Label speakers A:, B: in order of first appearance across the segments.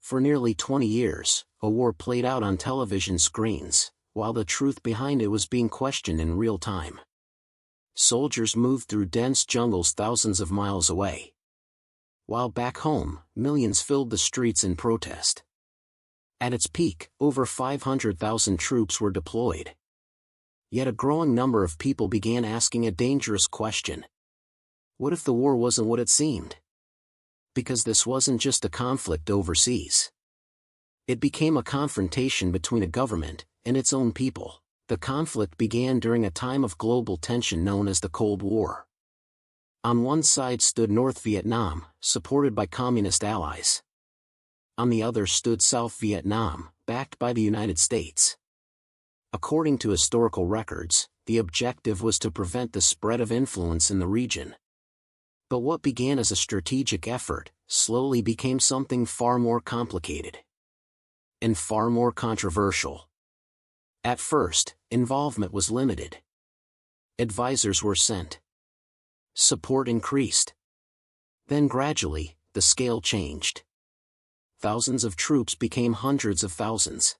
A: For nearly 20 years, a war played out on television screens, while the truth behind it was being questioned in real time. Soldiers moved through dense jungles thousands of miles away, while back home, millions filled the streets in protest. At its peak, over 500,000 troops were deployed. Yet a growing number of people began asking a dangerous question. What if the war wasn't what it seemed? Because this wasn't just a conflict overseas. It became a confrontation between a government and its own people. The conflict began during a time of global tension known as the Cold War. On one side stood North Vietnam, supported by communist allies. On the other stood South Vietnam, backed by the United States. According to historical records, the objective was to prevent the spread of influence in the region. But what began as a strategic effort, slowly became something far more complicated. And far more controversial. At first, involvement was limited. Advisors were sent. Support increased. Then gradually, the scale changed. Thousands of troops became hundreds of thousands.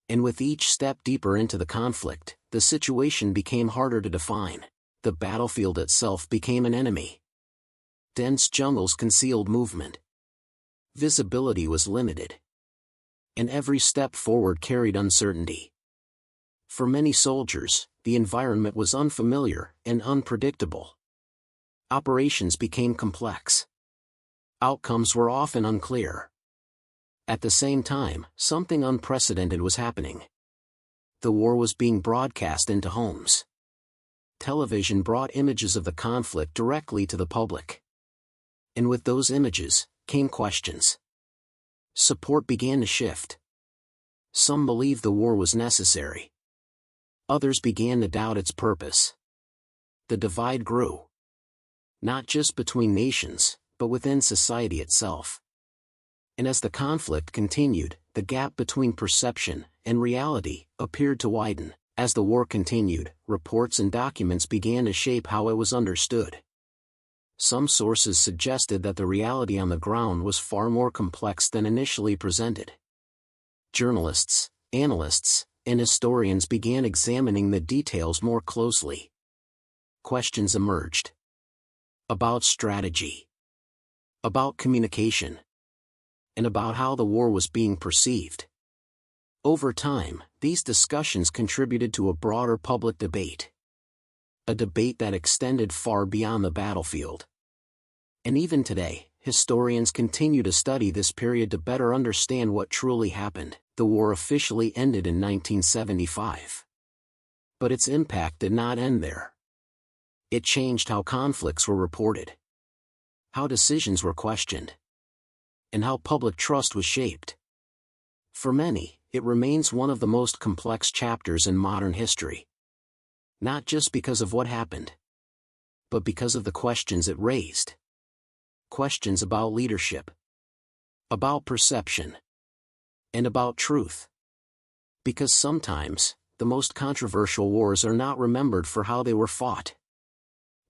A: And with each step deeper into the conflict, the situation became harder to define. The battlefield itself became an enemy. Dense jungles concealed movement. Visibility was limited. And every step forward carried uncertainty. For many soldiers, the environment was unfamiliar and unpredictable. Operations became complex. Outcomes were often unclear. At the same time, something unprecedented was happening. The war was being broadcast into homes. Television brought images of the conflict directly to the public. And with those images, came questions. Support began to shift. Some believed the war was necessary. Others began to doubt its purpose. The divide grew. Not just between nations, but within society itself. And as the conflict continued, the gap between perception and reality appeared to widen. As the war continued, reports and documents began to shape how it was understood. Some sources suggested that the reality on the ground was far more complex than initially presented. Journalists, analysts, and historians began examining the details more closely. Questions emerged. About strategy. About communication. And about how the war was being perceived. Over time, these discussions contributed to a broader public debate. A debate that extended far beyond the battlefield. And even today, historians continue to study this period to better understand what truly happened. The war officially ended in 1975. But its impact did not end there. It changed how conflicts were reported, how decisions were questioned, and how public trust was shaped. For many, it remains one of the most complex chapters in modern history. Not just because of what happened, but because of the questions it raised. Questions about leadership, about perception, and about truth. Because sometimes, the most controversial wars are not remembered for how they were fought,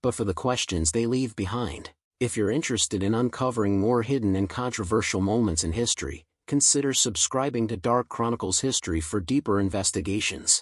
A: but for the questions they leave behind. If you're interested in uncovering more hidden and controversial moments in history, consider subscribing to Dark Chronicles History for deeper investigations.